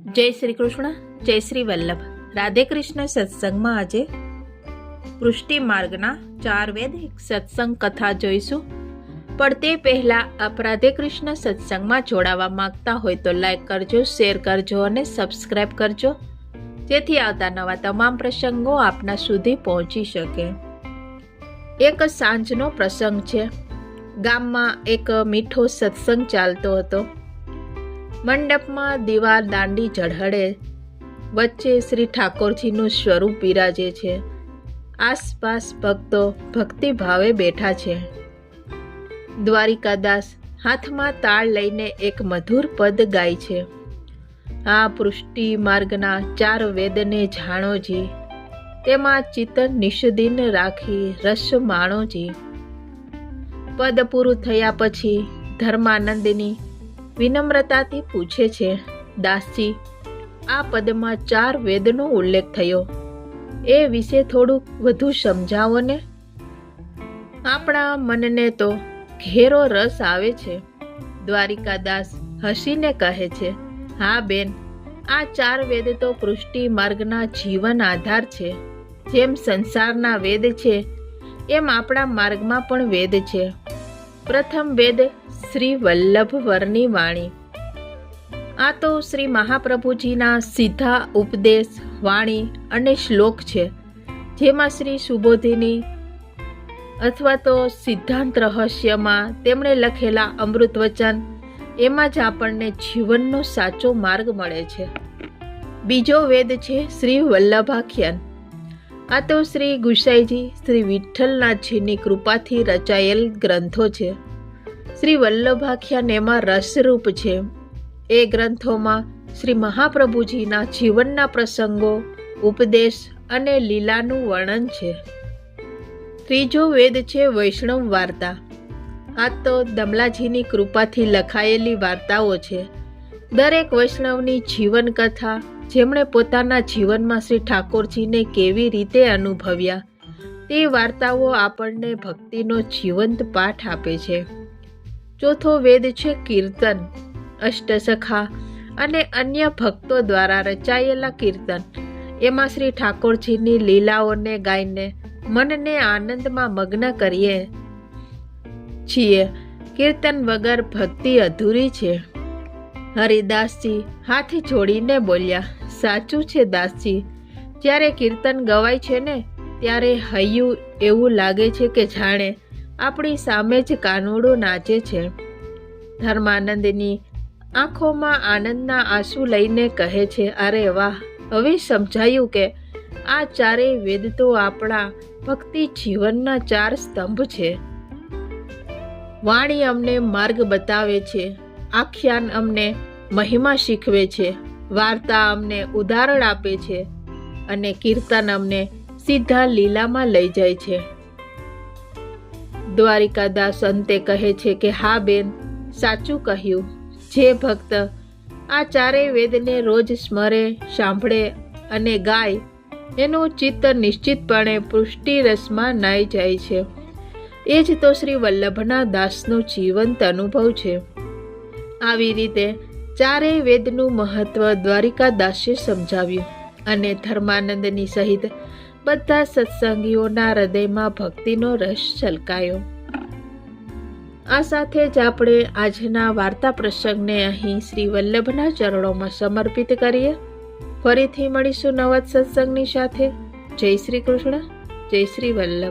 જય શ્રી કૃષ્ણ, જય શ્રી વલ્લભ. રાધે કૃષ્ણ સત્સંગમાં આજે પુષ્ટિ માર્ગના 4 વેદ સત્સંગ કથા જોઈશું. પણ તે પહેલા આપ રાધે કૃષ્ણ સત્સંગમાં જોડાવા માંગતા હોય તો લાઈક કરજો, શેર કરજો અને સબસ્ક્રાઈબ કરજો, જેથી આવતા નવા તમામ પ્રસંગો આપના સુધી પહોંચી શકે. એક સાંજનો પ્રસંગ છે. ગામમાં એક મીઠો સત્સંગ ચાલતો હતો. મંડપમાં દીવા દાંડી ઝળહળે, વચ્ચે શ્રી ઠાકોરજીનું સ્વરૂપ બિરાજે છે. આસપાસ ભક્તો ભક્તિભાવે બેઠા છે. દ્વારિકાદાસ હાથમાં તાળ લઈને એક મધુર પદ ગાય છે. આ પુષ્ટિ માર્ગના 4 વેદને જાણોજી, તેમાં ચિત્ત નિષદીન રાખી રસ માણોજી. પદ પૂરું થયા પછી ધર્માનંદની વિનમ્રતાથી પૂછે છે, દાસજી, આ પદમાં 4 વેદનો ઉલ્લેખ થયો, એ વિશે થોડુંક વધુ સમજાવો ને. આપણા મનને તો ઘેરો રસ આવે છે. દ્વારિકાદાસ હસીને કહે છે, હા બેન, આ 4 વેદ તો પુષ્ટિ માર્ગના જીવન આધાર છે. જેમ સંસારના વેદ છે, એમ આપણા માર્ગમાં પણ વેદ છે. પ્રથમ વેદ શ્રી વલ્લભ વરની વાણી. આ તો શ્રી મહાપ્રભુજીના સીધા ઉપદેશ, વાણી અને શ્લોક છે, જેમાં શ્રી સુબોધિની અથવા તો સિદ્ધાંત રહસ્યમાં તેમણે લખેલા અમૃત વચન, એમાં જ આપણને જીવનનો સાચો માર્ગ મળે છે. બીજો વેદ છે શ્રી વલ્લભાખ્યાન. આ તો શ્રી ગુસાઈજી શ્રી વિઠ્ઠલનાથજીની કૃપાથી રચાયેલ ગ્રંથો છે. શ્રી વલ્લભાખ્યાન એમાં રસરૂપ છે. એ ગ્રંથોમાં શ્રી મહાપ્રભુજીના જીવનના પ્રસંગો, ઉપદેશ અને લીલાનું વર્ણન છે. ત્રીજો વેદ છે વૈષ્ણવ વાર્તા. આ તો દમલાજીની કૃપાથી લખાયેલી વાર્તાઓ છે. દરેક વૈષ્ણવની જીવન કથા, જેમણે પોતાના જીવનમાં શ્રી ઠાકોરજીને કેવી રીતે અનુભવ્યા, તે વાર્તાઓ આપણને ભક્તિનો જીવંત પાઠ આપે છે. ચોથો વેદ છે કીર્તન. અષ્ટસખા અને અન્ય ભક્તો દ્વારા રચાયેલા કીર્તન, એમાં શ્રી ઠાકોરજીની લીલાઓને ગાઈને મનને આનંદમાં મગ્ન કરીએ છીએ. કીર્તન વગર ભક્તિ અધૂરી છે. હરિદાસજી હાથ જોડીને બોલ્યા, સાચું છે દાસજી, જ્યારે કીર્તન ગવાય છે ને, ત્યારે હૈયું એવું લાગે છે કે જાણે આપણી સામે જ કાનુડો નાચે છે. ધર્માનંદની આંખોમાં આનંદના આંસુ લઈને કહે છે, અરે વાહ, હવે સમજાયું કે આ 4 વેદ તો આપણા ભક્તિ જીવનના 4 સ્તંભ છે. વાણી અમને માર્ગ બતાવે છે, આખ્યાન અમને મહિમા શીખવે છે, વાર્તા અમને ઉદાહરણ આપે છે અને કીર્તન અમને સીધા લીલામાં લઈ જાય છે. દ્વારિકાદાસ અંતે કહે છે કે હા બેન, સાચું કહ્યું. જે ભક્ત આ 4 વેદને રોજ સ્મરે, સાંભળે અને ગાય, એનું ચિત્ત નિશ્ચિતપણે પુષ્ટિ રસમાં નાઈ જાય છે. એ જ તો શ્રી વલ્લભના દાસનો જીવંત અનુભવ છે. આવી રીતે 4 વેદનું મહત્વ દ્વારિકાદાસે સમજાવ્યું અને ધર્માનંદની સહિત બધા સત્સંગીઓના હૃદયમાં ભક્તિનો રસ છલકાયો. આ સાથે જ આપણે આજના વાર્તા પ્રસંગને અહીં શ્રી વલ્લભના ચરણોમાં સમર્પિત કરીએ. ફરીથી મળીશું નવા સત્સંગની સાથે. જય શ્રી કૃષ્ણ, જય શ્રી વલ્લભ.